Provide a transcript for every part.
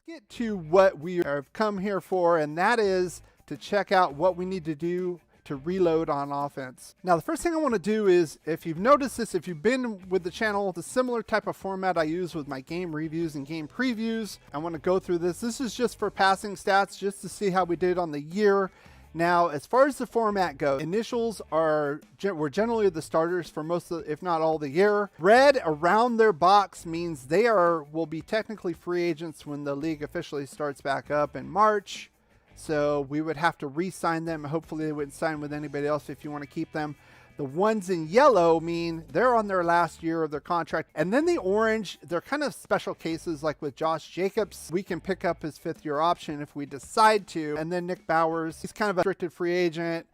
Let's get to what we have come here for, and that is to check out what we need to do to reload on offense. Now, the first thing I want to do is, if you've noticed this, if you've been with the channel, the similar type of format I use with my game reviews and game previews, I want to go through this. This is just for passing stats, just to see how we did on the year. Now, as far as the format goes, initials were generally the starters for most of, if not all, the year. Red around their box means they will be technically free agents when the league officially starts back up in March. So we would have to re-sign them. Hopefully they wouldn't sign with anybody else if you want to keep them. The ones in yellow mean they're on their last year of their contract. And then the orange, they're kind of special cases, like with Josh Jacobs. We can pick up his fifth-year option if we decide to. And then Nick Bowers, he's kind of a restricted free agent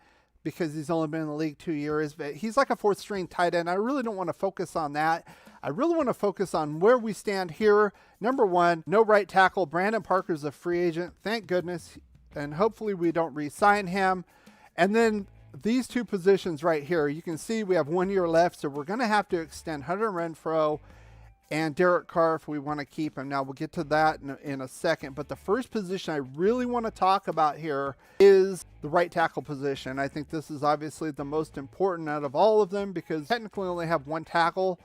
because he's only been in the league 2 years. But he's like a fourth-string tight end. I really don't want to focus on that. I really want to focus on where we stand here. Number one, no right tackle. Brandon Parker's a free agent. Thank goodness. And hopefully we don't re-sign him. And then these two positions right here, you can see we have 1 year left, so we're going to have to extend Hunter Renfrow and Derek Carr if we want to keep him. Now, we'll get to that in a second, but the first position I really want to talk about here is the right tackle position. I think this is obviously the most important out of all of them because technically only have one tackle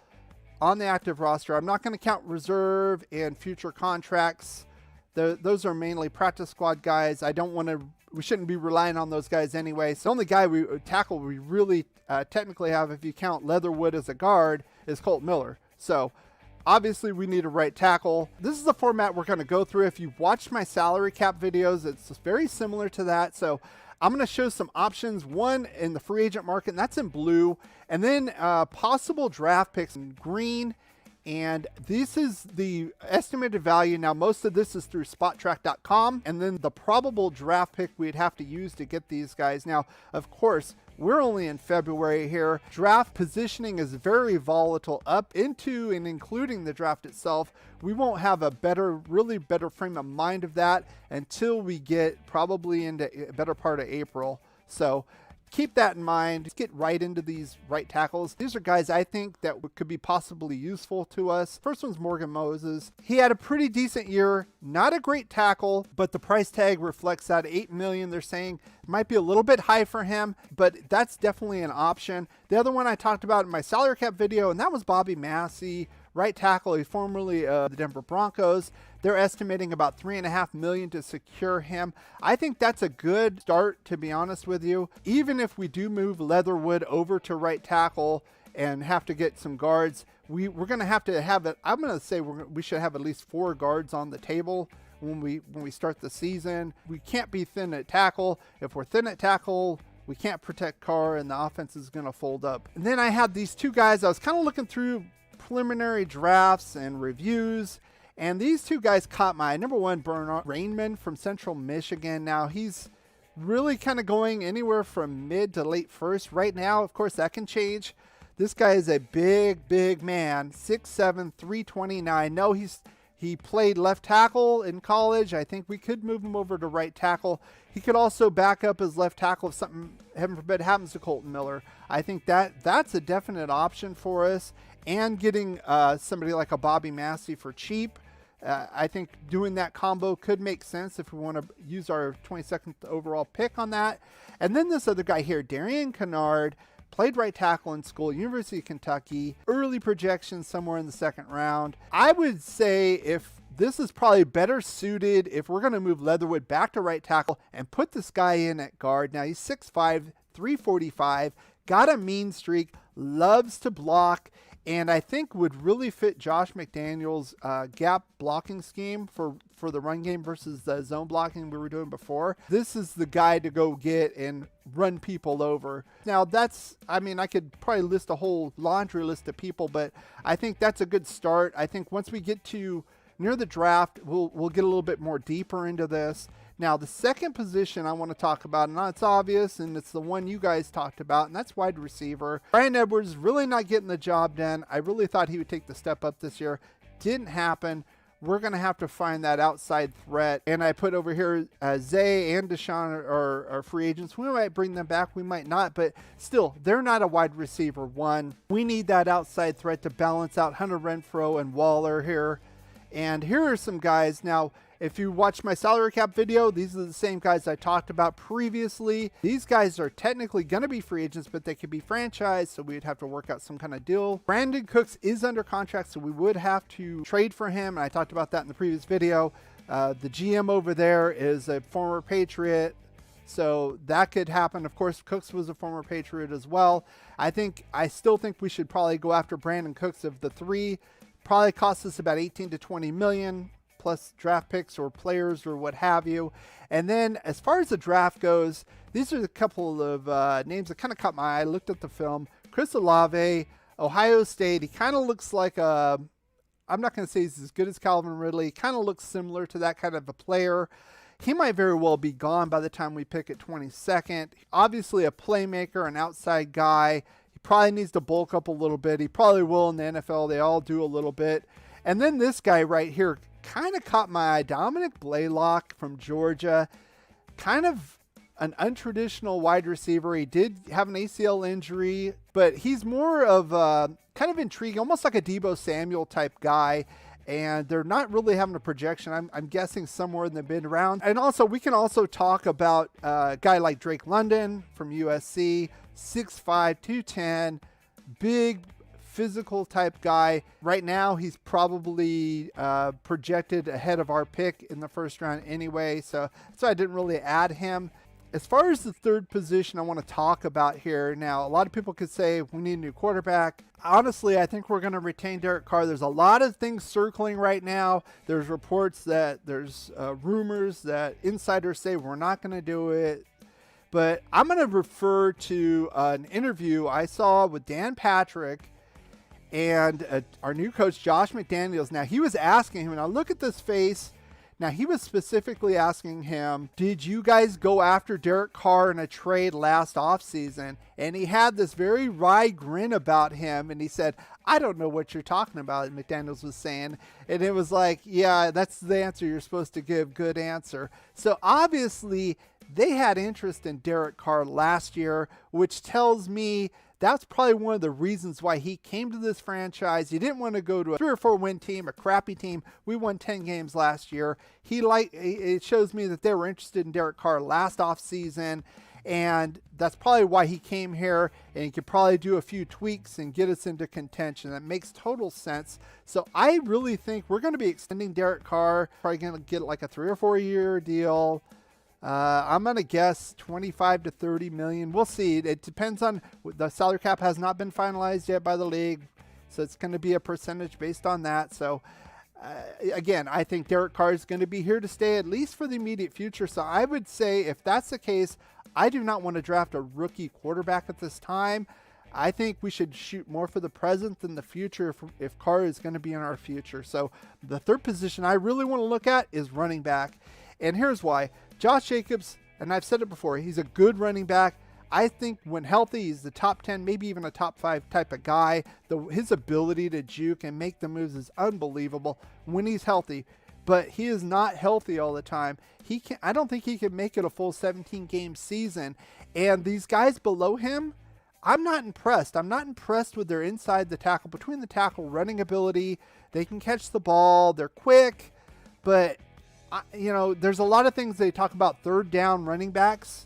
on the active roster. I'm not going to count reserve and future contracts. Those are mainly practice squad guys. We shouldn't be relying on those guys anyway. So the only guy we really technically have, if you count Leatherwood as a guard, is Colt Miller. So obviously we need a right tackle. This is the format we're going to go through. If you've watched my salary cap videos, it's very similar to that. So I'm going to show some options, one in the free agent market, and that's in blue, and then possible draft picks in green. And this is the estimated value. Now, most of this is through spottrack.com, and then the probable draft pick we'd have to use to get these guys. Now, of course, we're only in February here. Draft positioning is very volatile up into and including the draft itself. We won't have a really better frame of mind of that until we get probably into a better part of April. So keep that in mind. Let's get right into these right tackles. These are guys I think that could be possibly useful to us. First one's Morgan Moses. He had a pretty decent year, not a great tackle, but the price tag reflects that. $8 million, they're saying might be a little bit high for him, but that's definitely an option. The other one I talked about in my salary cap video, and that was Bobby Massey, right tackle. He's formerly the Denver Broncos. They're estimating about $3.5 million to secure him. I think that's a good start, to be honest with you. Even if we do move Leatherwood over to right tackle and have to get some guards, we're going to have it. I'm going to say we should have at least 4 guards on the table when we start the season. We can't be thin at tackle. If we're thin at tackle, we can't protect Carr, and the offense is going to fold up. And then I had these two guys. I was kind of looking through preliminary drafts and reviews, and these two guys caught my eye. Number one, Bernard Rainman from Central Michigan. Now, he's really kind of going anywhere from mid to late first. Right now, of course, that can change. This guy is a big man, 6'7", 329. No, he played left tackle in college. I think we could move him over to right tackle. He could also back up as left tackle if something, heaven forbid, happens to Colton Miller. I think that's a definite option for us. And getting somebody like a Bobby Massey for cheap. I think doing that combo could make sense if we want to use our 22nd overall pick on that. And then this other guy here, Darian Kennard, played right tackle in school, University of Kentucky, early projections somewhere in the second round. I would say if this is probably better suited if we're going to move Leatherwood back to right tackle and put this guy in at guard. Now, he's 6'5", 345, got a mean streak, loves to block, and I think would really fit Josh McDaniels' gap blocking scheme for the run game versus the zone blocking we were doing before. This is the guy to go get and run people over. Now, I could probably list a whole laundry list of people, but I think that's a good start. I think once we get to near the draft, we'll get a little bit more deeper into this. Now, the second position I want to talk about, and it's obvious, and it's the one you guys talked about, and that's wide receiver. Bryan Edwards really not getting the job done. I really thought he would take the step up this year. Didn't happen. We're going to have to find that outside threat. And I put over here Zay and Deshaun are free agents. We might bring them back. We might not. But still, they're not a wide receiver one. We need that outside threat to balance out Hunter Renfrow and Waller here. And here are some guys. Now, if you watch my salary cap video, these are the same guys I talked about previously. These guys are technically going to be free agents, but they could be franchised, so we'd have to work out some kind of deal. Brandon Cooks is under contract, so we would have to trade for him, and I talked about that in the previous video. The GM over there is a former Patriot, so that could happen. Of course, Cooks was a former Patriot as well. I still think we should probably go after Brandon Cooks. Of the three, probably costs us about 18 to 20 million. Plus draft picks or players or what have you. And then as far as the draft goes, these are a couple of names that kind of caught my eye. I looked at the film. Chris Olave, Ohio State. He kind of looks like I'm not going to say he's as good as Calvin Ridley. He kind of looks similar to that kind of a player. He might very well be gone by the time we pick at 22nd. Obviously a playmaker, an outside guy. He probably needs to bulk up a little bit. He probably will in the NFL. They all do a little bit. And then this guy right here kind of caught my eye. Dominic Blaylock from Georgia. Kind of an untraditional wide receiver. He did have an ACL injury, but he's more of kind of intriguing, almost like a Deebo Samuel type guy. And they're not really having a projection. I'm guessing somewhere in the mid round. And also, we can also talk about a guy like Drake London from USC, 6'5", 210, big physical type guy. Right now, he's probably projected ahead of our pick in the first round anyway, so that's why I didn't really add him. As far as the third position I want to talk about here, now, a lot of people could say we need a new quarterback. Honestly, I think we're going to retain Derek Carr. There's a lot of things circling right now. There's reports that there's rumors that insiders say we're not going to do it. But I'm going to refer to an interview I saw with Dan Patrick and our new coach, Josh McDaniels. Now, he was asking him, now look at this face. Now, he was specifically asking him, did you guys go after Derek Carr in a trade last offseason? And he had this very wry grin about him. And he said, I don't know what you're talking about, McDaniels was saying. And it was like, yeah, that's the answer you're supposed to give. Good answer. So, obviously, they had interest in Derek Carr last year, which tells me that's probably one of the reasons why he came to this franchise. He didn't want to go to a 3 or 4 win team, a crappy team. We won 10 games last year. It shows me that they were interested in Derek Carr last offseason, and that's probably why he came here, and he could probably do a few tweaks and get us into contention. That makes total sense. So I really think we're going to be extending Derek Carr, probably going to get like a 3 or 4 year deal. I'm going to guess 25 to 30 million. We'll see. It depends on the salary cap has not been finalized yet by the league. So it's going to be a percentage based on that. So again, I think Derek Carr is going to be here to stay at least for the immediate future. So I would say if that's the case, I do not want to draft a rookie quarterback at this time. I think we should shoot more for the present than the future if Carr is going to be in our future. So the third position I really want to look at is running back. And here's why. Josh Jacobs, and I've said it before, he's a good running back. I think when healthy, he's the top 10, maybe even a top 5 type of guy. His ability to juke and make the moves is unbelievable when he's healthy. But he is not healthy all the time. I don't think he can make it a full 17-game season. And these guys below him, I'm not impressed. I'm not impressed with their inside the tackle, between the tackle running ability. They can catch the ball. They're quick. But there's a lot of things they talk about third down running backs.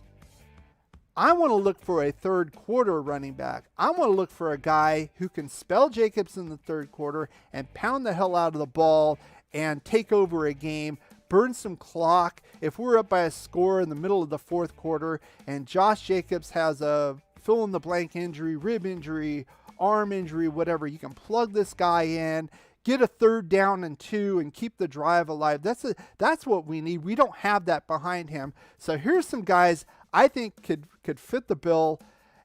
I want to look for a third quarter running back. I want to look for a guy who can spell Jacobs in the third quarter and pound the hell out of the ball and take over a game, burn some clock. If we're up by a score in the middle of the fourth quarter and Josh Jacobs has a fill-in-the-blank injury, rib injury, arm injury, whatever, you can plug this guy in, get a 3rd down and 2 and keep the drive alive. That's what we need. We don't have that behind him. So here's some guys I think could fit the bill.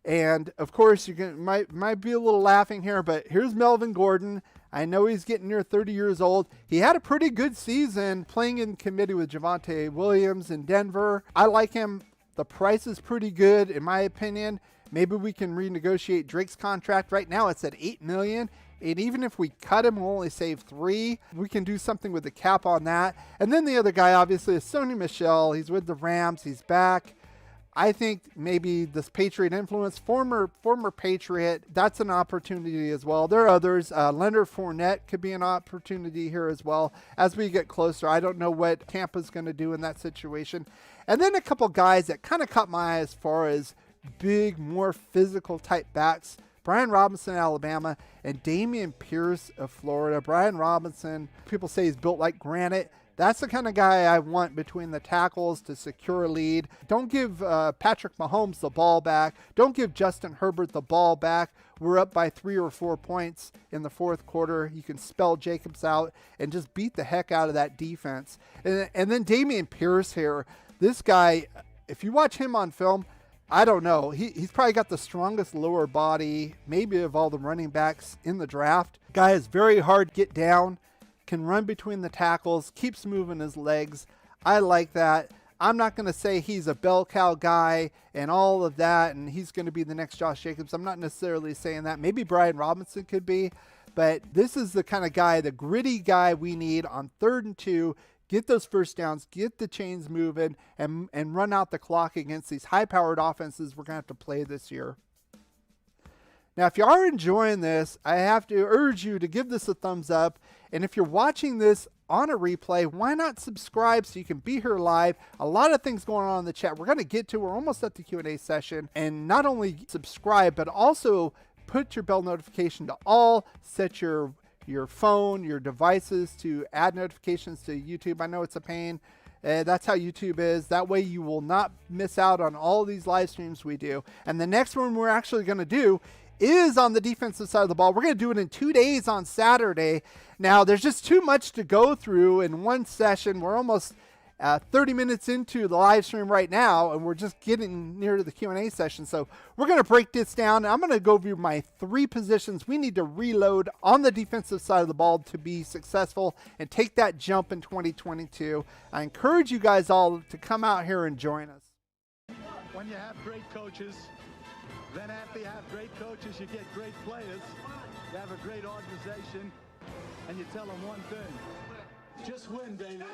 And of course, might be a little laughing here, but here's Melvin Gordon. I know he's getting near 30 years old. He had a pretty good season playing in committee with Javonte Williams in Denver. I like him. The price is pretty good, in my opinion. Maybe we can renegotiate Drake's contract. Right now, it's at $8 million. And even if we cut him, we'll only save 3. We can do something with the cap on that. And then the other guy, obviously, is Sony Michel. He's with the Rams. He's back. I think maybe this Patriot influence, former Patriot, that's an opportunity as well. There are others. Leonard Fournette could be an opportunity here as well. As we get closer, I don't know what Tampa's going to do in that situation. And then a couple guys that kind of caught my eye as far as big, more physical type backs. Brian Robinson, Alabama, and Dameon Pierce of Florida. Brian Robinson, people say he's built like granite. That's the kind of guy I want between the tackles to secure a lead. Don't give Patrick Mahomes the ball back. Don't give Justin Herbert the ball back. We're up by 3 or 4 points in the fourth quarter. You can spell Jacobs out and just beat the heck out of that defense. And then Dameon Pierce here. This guy, if you watch him on film, I don't know. He's probably got the strongest lower body, maybe of all the running backs in the draft. Guy is very hard to get down, can run between the tackles, keeps moving his legs. I like that. I'm not going to say he's a bell cow guy and all of that, and he's going to be the next Josh Jacobs. I'm not necessarily saying that. Maybe Brian Robinson could be, but this is the kind of guy, the gritty guy we need on 3rd and 2. Get those first downs, get the chains moving, and run out the clock against these high-powered offenses we're going to have to play this year. Now, if you are enjoying this, I have to urge you to give this a thumbs up. And if you're watching this on a replay, why not subscribe so you can be here live? A lot of things going on in the chat we're going to get to. We're almost at the Q&A session. And not only subscribe, but also put your bell notification to all, set your phone, your devices to add notifications to YouTube. I know it's a pain. That's how YouTube is. That way you will not miss out on all these live streams we do. And the next one we're actually going to do is on the defensive side of the ball. We're going to do it in 2 days on Saturday. Now, there's just too much to go through in one session. We're almost 30 minutes into the live stream right now, and we're just getting near to the Q&A session. So we're going to break this down. I'm going to go over my 3 positions we need to reload on the defensive side of the ball to be successful and take that jump in 2022. I encourage you guys all to come out here and join us. When you have great coaches, then after you have great coaches, you get great players. You have a great organization, and you tell them one thing: just win, baby.